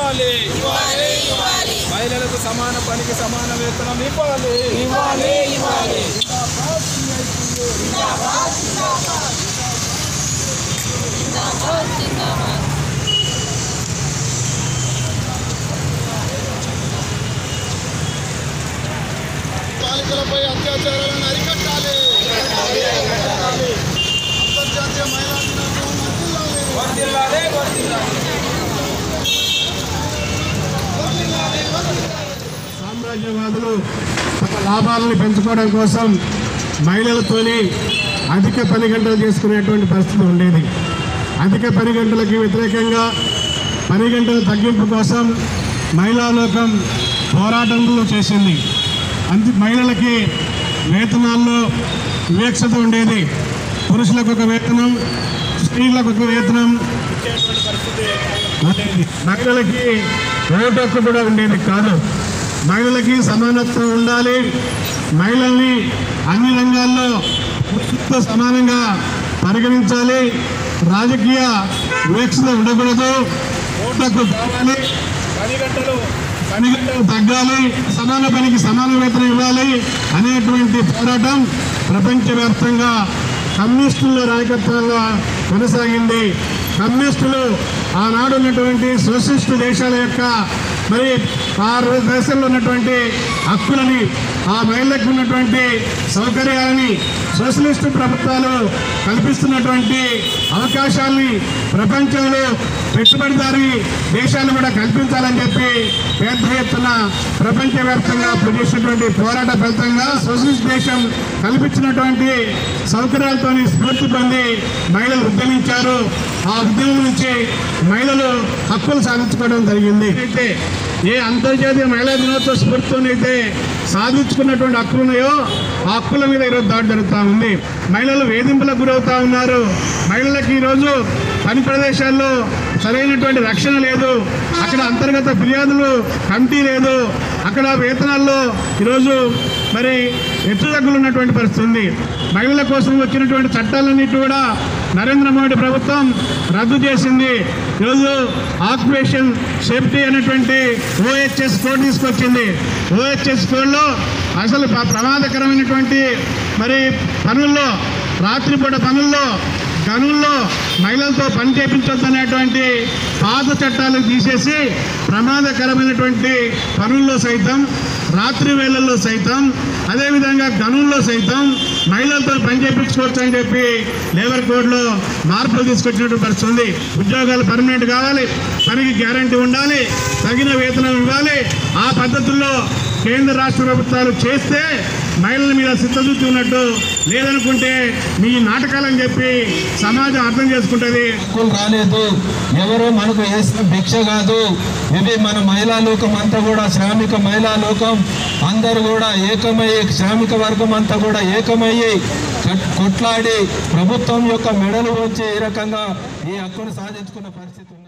ఇవ్వాలి. మహిళలకు సమాన పనికి సమాన వేతనం ఇవ్వాలి. బాలికలపై అత్యాచారాలను అరికట్టాలి. అంతర్జాతీయ మహిళా దినోత్సవం వర్ధిల్లాలి. సామ్రాజ్యవాదులు తమ లాభాలను పెంచుకోవడం కోసం మహిళలతోని అధిక పని గంటలు చేసుకునేటువంటి పరిస్థితి ఉండేది. అధిక పని గంటలకు వ్యతిరేకంగా పని గంటల తగ్గింపు కోసం మహిళా లోకం పోరాటంలో చేసింది. మహిళలకి వేతనాల్లో వివక్షత ఉండేది. పురుషులకు ఒక వేతనం, స్త్రీలకు ఒక వేతనం ఇచ్చేటువంటి పరిస్థితి ఉండేది. మహిళలకి ఓటు హక్కు కూడా ఉండేది కాదు. మహిళలకి సమానత్వం ఉండాలి. మహిళల్ని అన్ని రంగాల్లో పురుషులతో సమానంగా పరిగణించాలి. రాజకీయ వివక్షత ఉండకూడదు. ఓటు హక్కు కావాలి. పని గంటలు తగ్గాలి. సమాన పనికి సమాన వేతనం ఇవ్వాలి అనేటువంటి పోరాటం ప్రపంచవ్యాప్తంగా కమ్యూనిస్టుల నాయకత్వంలో కొనసాగింది. కమ్యూనిస్టులు ఆనాడు ఉన్నటువంటి సోషలిస్టు దేశాల యొక్క మరి ఆ దేశంలో ఉన్నటువంటి హక్కులని, ఆ మహిళలకు ఉన్నటువంటి సౌకర్యాలని సోషలిస్టు ప్రభుత్వాలు కల్పిస్తున్నటువంటి అవకాశాలని ప్రపంచంలో పెట్టుబడిదారీ దేశాలు కూడా కల్పించాలని చెప్పి పెద్ద ఎత్తున ప్రపంచవ్యాప్తంగా చేసినటువంటి పోరాట ఫలితంగా సోషలిస్ట్ దేశం కల్పించినటువంటి సౌకర్యాలతో స్ఫూర్తి పొంది మహిళలు ఉద్యమించారు. ఆ ఉద్యమం నుంచి మహిళలు హక్కులు సాధించుకోవడం జరిగింది. అయితే ఏ అంతర్జాతీయ మహిళా దినోత్సవ స్ఫూర్తితోనైతే సాధించుకున్నటువంటి హక్కులు ఉన్నాయో ఆ హక్కుల మీద ఈరోజు దాడి జరుగుతూ ఉంది. మహిళలు వేధింపులకు గురవుతూ ఉన్నారు. మహిళలకు ఈరోజు పని ప్రదేశాల్లో సరైనటువంటి రక్షణ లేదు. అక్కడ అంతర్గత ఫిర్యాదులు కమిటీ లేదు. అక్కడ వేతనాల్లో ఈరోజు మరి హెచ్చుతగ్గులు ఉన్నటువంటి పరిస్థితి ఉంది. మహిళల కోసం వచ్చినటువంటి చట్టాలన్నిటి కూడా నరేంద్ర మోడీ ప్రభుత్వం రద్దు చేసింది. ఈరోజు ఆక్యుపేషన్ సేఫ్టీ అనేటువంటి OHS కోడ్ తీసుకొచ్చింది. OHS కోడ్లో అసలు ప్రమాదకరమైనటువంటి మరి పనుల్లో, రాత్రిపూట పనుల్లో, గనుల్లో మహిళలతో పని చేయించొద్దు అనేటువంటి పాత చట్టాలు తీసేసి ప్రమాదకరమైనటువంటి పనుల్లో సైతం, రాత్రి వేళల్లో సైతం, అదేవిధంగా గనుల్లో సైతం మహిళలతో పని చేయించుకోవచ్చు అని చెప్పి లేబర్ కోడ్లో మార్పులు తీసుకొచ్చినట్టు పరిస్థితి ఉంది. ఉద్యోగాలు పర్మనెంట్ కావాలి, పనికి గ్యారంటీ ఉండాలి, తగిన వేతనం ఇవ్వాలి. ఆ పద్ధతుల్లో కేంద్ర రాష్ట్ర ప్రభుత్వాలు చేస్తే మహిళల మీద చిత్తశుద్ధి ఉన్నట్టు, లేదనుకుంటే మీ నాటకాలని చెప్పి సమాజం అర్థం చేసుకుంటుంది. రాలేదు, ఎవరో మనకు వేసిన భిక్ష కాదు. ఇది మన మహిళా లోకం అంతా కూడా, శ్రామిక మహిళా లోకం అందరూ కూడా ఏకమయ్యి, శ్రామిక వర్గం అంతా కూడా ఏకమయ్యి కొట్లాడి ప్రభుత్వం యొక్క మెడలు వచ్చి ఈ రకంగా ఈ హక్కును సాధించుకున్న పరిస్థితి ఉంది.